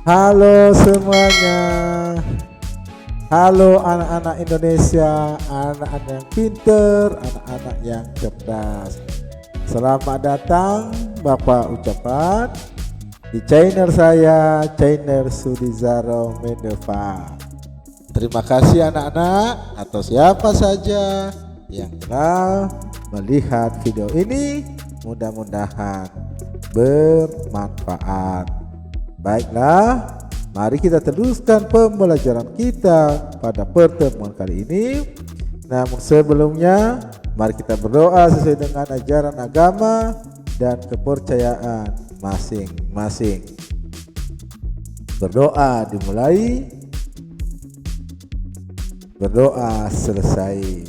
Halo semuanya. Halo anak-anak Indonesia, anak-anak yang pinter, anak-anak yang cerdas. Selamat datang Bapak ucapan di channel saya, channel Sudizaro Medeva. Terima kasih anak-anak atau siapa saja yang telah melihat video ini. Mudah-mudahan bermanfaat. Baiklah, mari kita teruskan pembelajaran kita pada pertemuan kali ini. Namun sebelumnya, mari kita berdoa sesuai dengan ajaran agama dan kepercayaan masing-masing. Berdoa dimulai, berdoa selesai.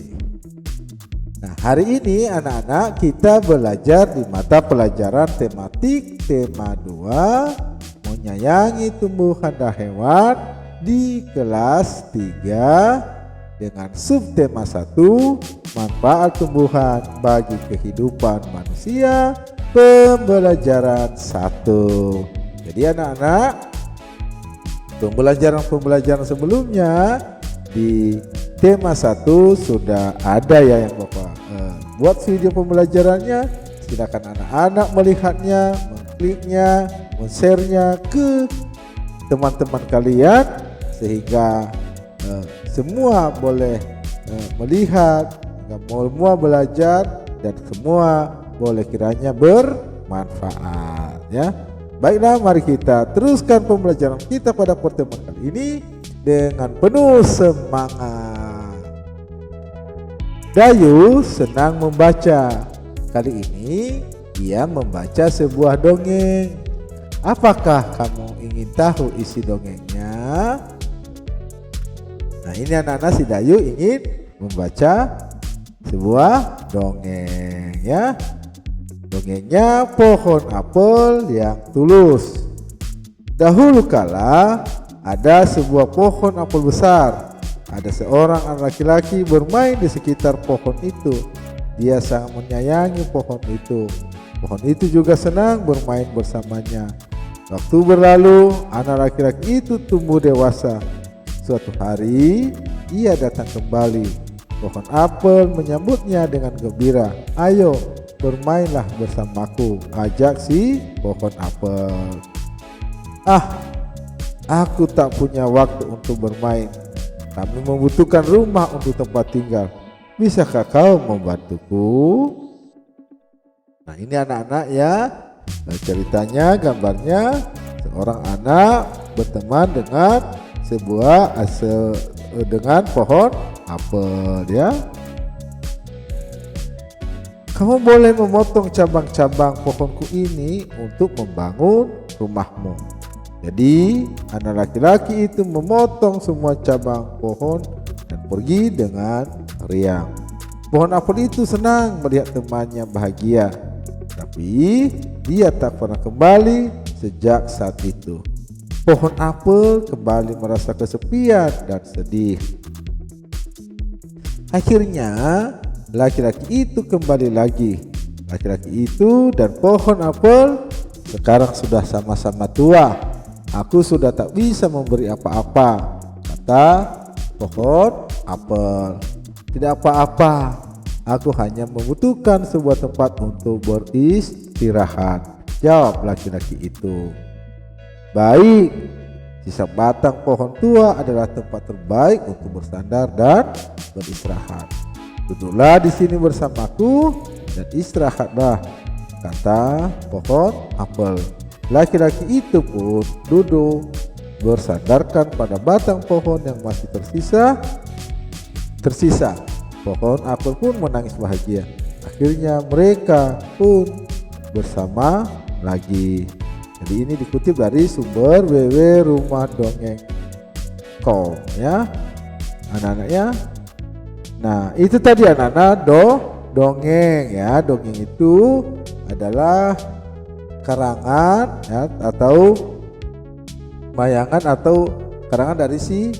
Nah, hari ini anak-anak kita belajar di mata pelajaran tematik tema 2, menyayangi tumbuhan dan hewan di kelas 3 dengan subtema 1, manfaat tumbuhan bagi kehidupan manusia, pembelajaran 1. Jadi anak-anak, pembelajaran sebelumnya di tema 1 sudah ada ya yang Bapak buat video pembelajarannya. Silakan anak-anak melihatnya, mengkliknya, men-share-nya ke teman-teman kalian sehingga semua boleh melihat, semua belajar dan semua boleh kiranya bermanfaat ya. Baiklah, mari kita teruskan pembelajaran kita pada pertemuan kali ini dengan penuh semangat. Dayu senang membaca. Kali ini dia membaca sebuah dongeng. Apakah kamu ingin tahu isi dongengnya? Nah, ini anak-anak si Dayu ingin membaca sebuah dongeng ya. Dongengnya pohon apel yang tulus. Dahulu kala ada sebuah pohon apel besar. Ada seorang anak laki-laki bermain di sekitar pohon itu. Dia sangat menyayangi pohon itu. Pohon itu juga senang bermain bersamanya. Waktu berlalu, anak laki-laki itu tumbuh dewasa. Suatu hari, ia datang kembali. Pohon apel menyambutnya dengan gembira. Ayo, bermainlah bersamaku, ajak si pohon apel. Aku tak punya waktu untuk bermain. Kami membutuhkan rumah untuk tempat tinggal. Bisakah kau membantuku? Nah, ini anak-anak ya. Ceritanya, gambarnya seorang anak berteman dengan pohon apel ya. Kamu boleh memotong cabang-cabang pohonku ini untuk membangun rumahmu. Jadi anak laki-laki itu memotong semua cabang pohon dan pergi dengan riang. Pohon apel itu senang melihat temannya bahagia, tapi dia tak pernah kembali sejak saat itu. Pohon apel kembali merasa kesepian dan sedih. Akhirnya laki-laki itu kembali lagi. Laki-laki itu dan pohon apel sekarang sudah sama-sama tua. Aku sudah tak bisa memberi apa-apa, kata pohon apel. Tidak apa-apa, aku hanya membutuhkan sebuah tempat untuk beristirahat, jawab laki-laki itu. Baik, sisa batang pohon tua adalah tempat terbaik untuk bersandar dan beristirahat. Duduklah di sini bersamaku dan istirahatlah, kata pohon apel. Laki-laki itu pun duduk bersandarkan pada batang pohon yang masih tersisa. Pohon apel pun menangis bahagia. Akhirnya mereka pun bersama lagi. Jadi ini dikutip dari sumber www.rumah-dongeng.com ya anak-anaknya. Nah, itu tadi anak-anak dongeng ya. Dongeng itu adalah karangan ya, atau bayangan atau karangan dari si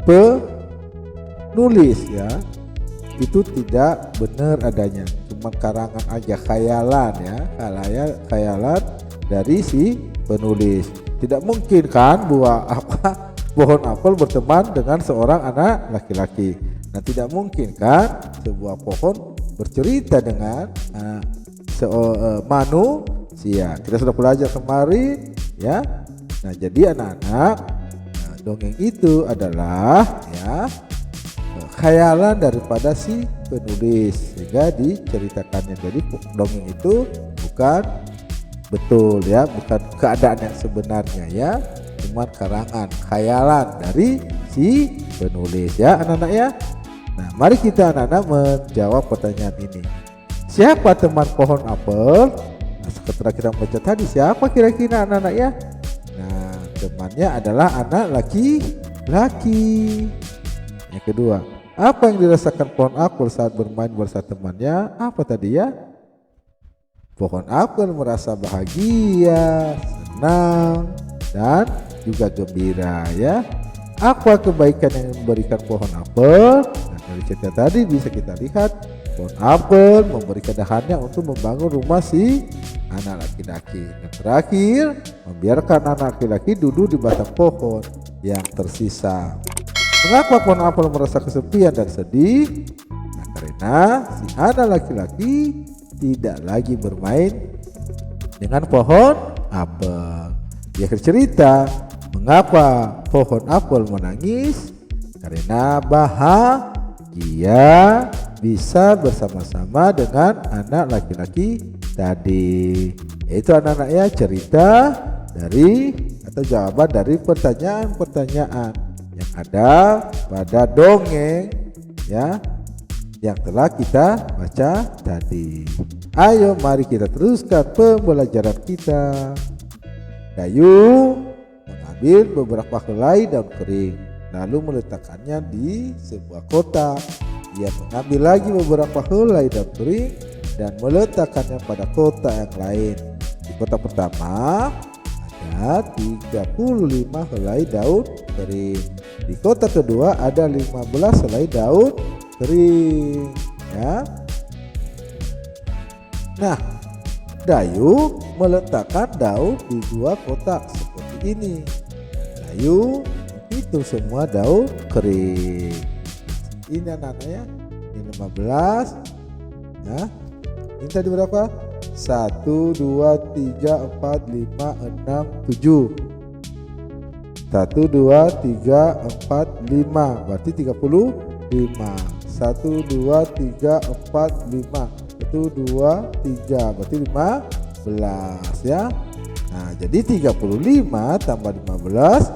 penulis ya. Itu tidak benar adanya, cuma karangan aja, khayalan ya, khayalan dari si penulis. Tidak mungkin kan pohon apel berteman dengan seorang anak laki-laki. Nah, tidak mungkin kan sebuah pohon bercerita dengan manusia. Kita sudah belajar kemarin ya. Nah, jadi anak-anak, dongeng itu adalah ya khayalan daripada si penulis sehingga diceritakannya. Jadi dongeng itu bukan betul ya, bukan keadaan yang sebenarnya ya, cuma karangan khayalan dari si penulis ya anak-anak ya. Nah, mari kita anak-anak menjawab pertanyaan ini. Siapa teman pohon apel? Nah, setelah kita membaca tadi, siapa kira-kira anak-anak ya? Nah, temannya adalah anak laki-laki. Yang kedua, apa yang dirasakan pohon apel saat bermain bersama temannya? Apa tadi ya? Pohon apel merasa bahagia, senang, dan juga gembira ya. Apa kebaikan yang diberikan pohon apel? Nah, dari cerita tadi bisa kita lihat pohon apel memberikan dahannya untuk membangun rumah si anak laki-laki. Dan terakhir, membiarkan anak laki-laki duduk di batang pohon yang tersisa. Mengapa pohon apel merasa kesepian dan sedih? Nah, karena si anak laki-laki tidak lagi bermain dengan pohon apel. Di akhir cerita, mengapa pohon apel menangis? Karena bahagia bisa bersama-sama dengan anak laki-laki tadi. Itu anak-anak ya, cerita dari atau jawaban dari pertanyaan-pertanyaan yang ada pada dongeng ya yang telah kita baca tadi. Ayo mari kita teruskan pembelajaran kita. Dayu mengambil beberapa helai daun kering lalu meletakkannya di sebuah kotak. Ia mengambil lagi beberapa helai daun kering dan meletakkannya pada kotak yang lain. Di kotak pertama ada 35 helai daun kering. Di kotak kedua ada 15 helai daun kering ya. Nah, Dayu meletakkan daun di dua kotak seperti ini. Dayu menghitung semua daun kering. Ini anak-anaknya, ini 15 ya. Ini tadi berapa? 1, 2, 3, 4, 5, 6, 7. 1, 2, 3, 4, 5 berarti 35. 1, 2, 3, 4, 5 1, 2, 3 berarti 15 ya. Nah, jadi 35 tambah 15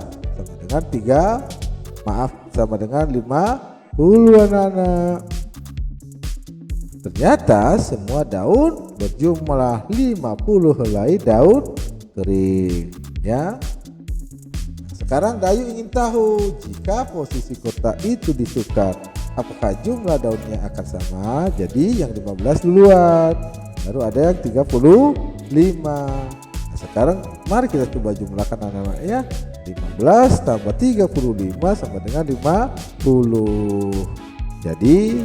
sama dengan 50 anak-anak. Ternyata semua daun berjumlah 50 helai daun kering ya. Sekarang Dayu ingin tahu jika posisi kotak itu ditukar, apakah jumlah daunnya akan sama? Jadi yang 15 duluan, baru ada yang 35. Nah, sekarang mari kita coba jumlahkan anak-anak ya. 15 tambah 35 sama dengan 50. Jadi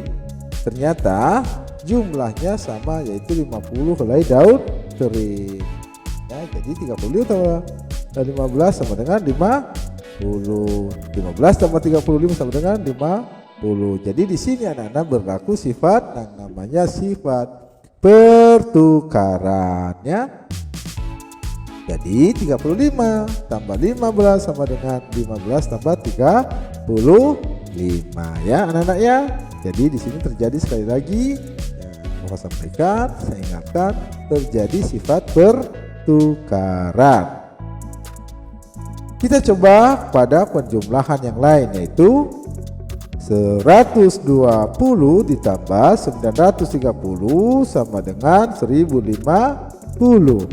ternyata jumlahnya sama, yaitu 50 helai daun kering ya. Jadi 30 tambah 15 sama dengan 50. 15 tambah 35 sama dengan 50. Jadi di sini anak-anak berlaku sifat yang namanya sifat pertukaran ya. Jadi 35 tambah 15 sama dengan 15 tambah 35 ya anak-anak ya. Jadi di sini terjadi sekali lagi ya, mau saya sampaikan, saya ingatkan, terjadi sifat pertukaran. Kita coba pada penjumlahan yang lain, yaitu 120 ditambah 930 sama dengan 1050.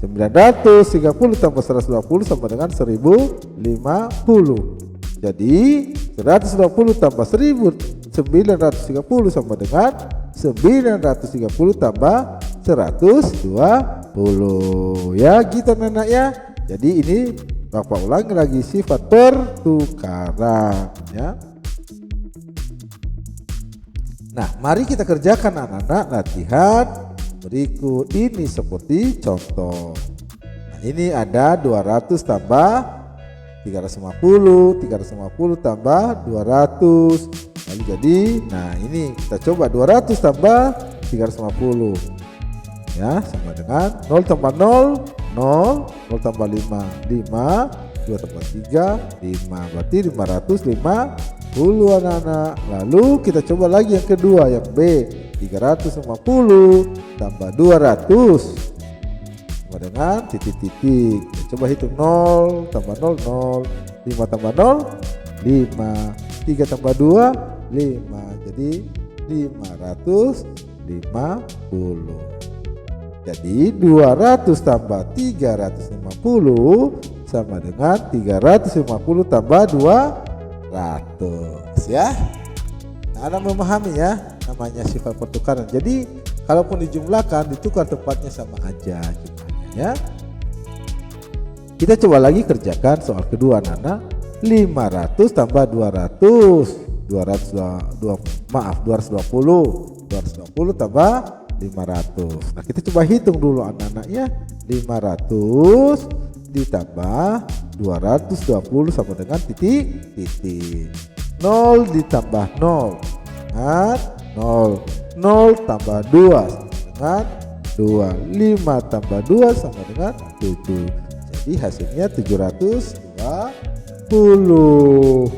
930 tambah 120 sama dengan 1050. Jadi 120 tambah 1930 sama dengan 930 tambah 120 ya, gitu anak-anak ya. Jadi ini Bapak ulangi lagi sifat pertukaran ya. Nah, mari kita kerjakan anak-anak latihan berikut ini seperti contoh. Nah, ini ada 200 tambah 350, 350 tambah 200. Lalu jadi, nah ini kita coba 200 tambah 350. Ya, sama dengan 0 tambah 0, 0, 0 tambah 5, 5, 2 tambah 3, 5. Berarti 550 anak-anak. Lalu kita coba lagi yang kedua, yang B. 350 tambah 200 sama dengan titik-titik. Coba hitung 0 tambah 0, 0, 5 tambah 0, 5, 3 tambah 2, 5. Jadi 550. Jadi 200 tambah 350 sama dengan 350 tambah 200 ya. Nah, Anda memahami ya, namanya sifat pertukaran. Jadi kalaupun dijumlahkan, ditukar tempatnya sama aja jumlahnya ya. Kita coba lagi kerjakan soal kedua anak-anak. 500 tambah 200 220 tambah 500. Nah, kita coba hitung dulu anak-anak ya. 500 ditambah 220 sama dengan titik-titik. 0 ditambah 0 dengan 0. 0 tambah 2 sama dengan 2. 5 tambah 2 sama dengan 7. Jadi hasilnya 720.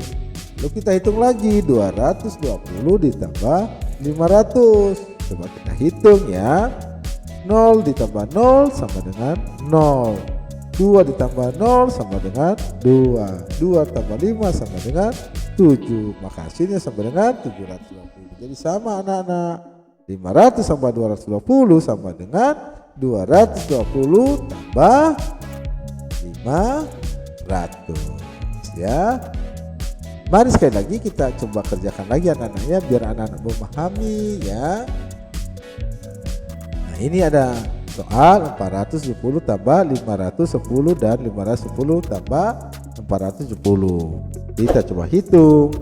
Lalu kita hitung lagi 220 ditambah 500. Coba kita hitung ya. 0 ditambah 0 sama dengan 0. 2 ditambah 0 sama dengan 2. 2 tambah 5 sama dengan 7. Maka hasilnya sama dengan 720. Jadi sama anak-anak. 500 tambah 220 sama dengan 220 tambah 500 ya. Mari sekali lagi kita coba kerjakan lagi anak-anaknya biar anak-anak memahami ya. Nah, ini ada soal 470 tambah 510 dan 510 tambah 470. Kita coba hitung.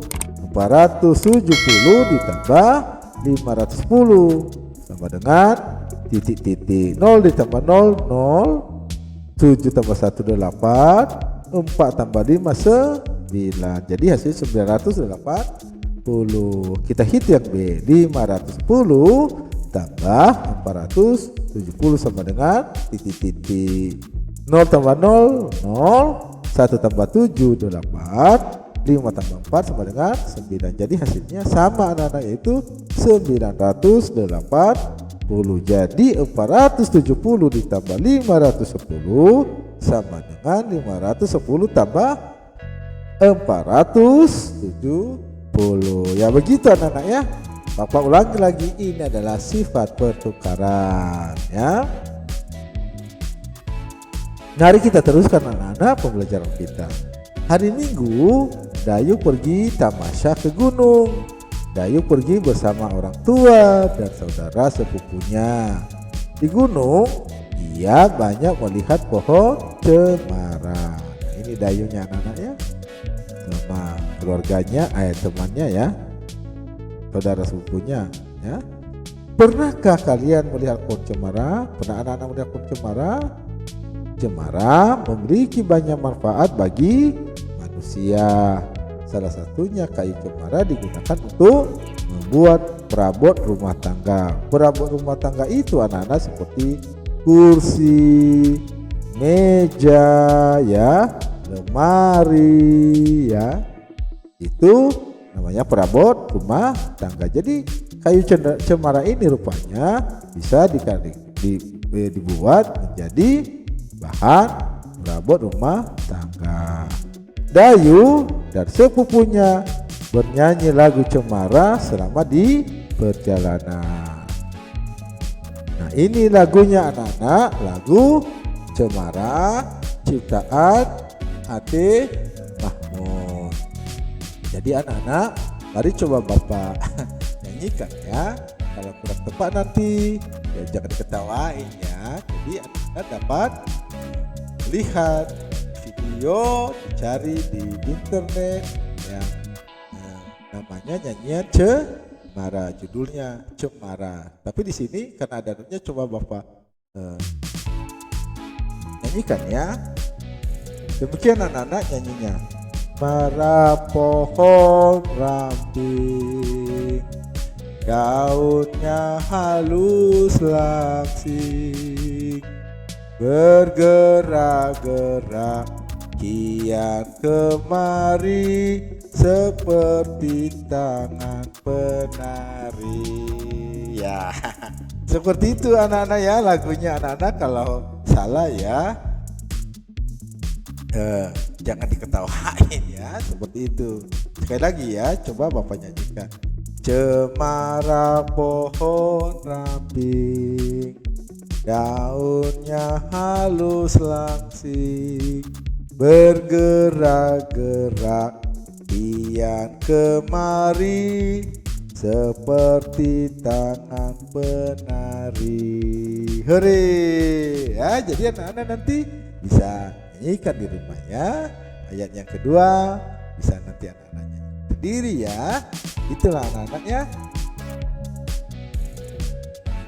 470 ditambah 510 sama dengan titik-titik. 0 ditambah 0, 0. 7 tambah 1, 8. 4 tambah 5, 9. Jadi hasil 980. Kita hitung yang B. 510 tambah 470 sama dengan titik-titik. 0 tambah 0, 0. 1 tambah 7, 8. 5 tambah 4 sama dengan 9. Jadi hasilnya sama anak-anak, yaitu 980. Jadi 470 ditambah 510 sama dengan 510 tambah 470. Ya begitu anak-anak ya. Bapak ulangi lagi, ini adalah sifat pertukaran ya. Mari kita teruskan anak-anak pembelajaran kita. Hari Minggu Dayu pergi tamasya ke gunung. Dayu pergi bersama orang tua dan saudara sepupunya. Di gunung ia banyak melihat pohon cemara. Nah, ini Dayunya anak-anak ya, sama keluarganya, temannya ya, saudara sepupunya ya. Pernahkah kalian melihat pohon cemara? Pernah anak-anak melihat pohon cemara? Cemara memiliki banyak manfaat bagi manusia. Salah satunya kayu cemara digunakan untuk membuat perabot rumah tangga. Perabot rumah tangga itu anak-anak seperti kursi, meja ya, lemari ya. Itu namanya perabot rumah tangga. Jadi kayu cemara ini rupanya bisa dibuat menjadi bahan perabot rumah tangga. Dayu dan sepupunya bernyanyi lagu cemara selama di perjalanan. Nah, ini lagunya anak-anak, lagu Cemara ciptaan A.T. Mahmud. Jadi anak-anak, mari coba Bapak nyanyikan ya. Kalau kurang tepat nanti ya jangan diketawain ya. Jadi anak-anak dapat melihat video, dicari di internet yang namanya nyanyian Cemara, judulnya Cemara. Tapi di sini karena ada notnya, coba Bapak nyanyikan ya. Demikian anak-anak nyanyinya. Para pohon ramping, daunnya halus langsing, bergerak-gerak kian kemari, seperti tangan penari. Ya, seperti itu anak-anak ya lagunya. Anak-anak kalau salah ya jangan diketawain ya, seperti itu. Sekali lagi ya, coba Bapak nyanyikan. Cemara pohon ramping, daunnya halus langsing, bergerak-gerak kian kemari, seperti tangan penari. Hore ya, jadi anak-anak nanti bisa nyanyikan di rumah ya. Ayat yang kedua bisa nanti anak-anak nyanyi sendiri ya. Itulah anak-anak ya.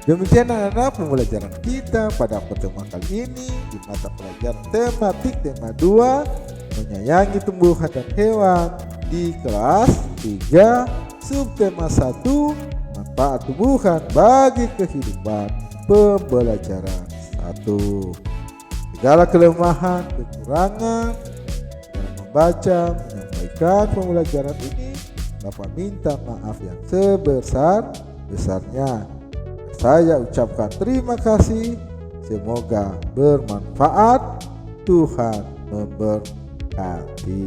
Demikian anak-anak pembelajaran kita pada pertemuan kali ini di mata pelajaran tematik tema 2 menyayangi tumbuhan dan hewan di kelas 3 subtema 1 manfaat tumbuhan bagi kehidupan pembelajaran 1. Segala kelemahan, kekurangan dalam membaca, menyampaikan pembelajaran ini, Bapak minta maaf yang sebesar-besarnya. Saya ucapkan terima kasih. Semoga bermanfaat. Tuhan memberkati.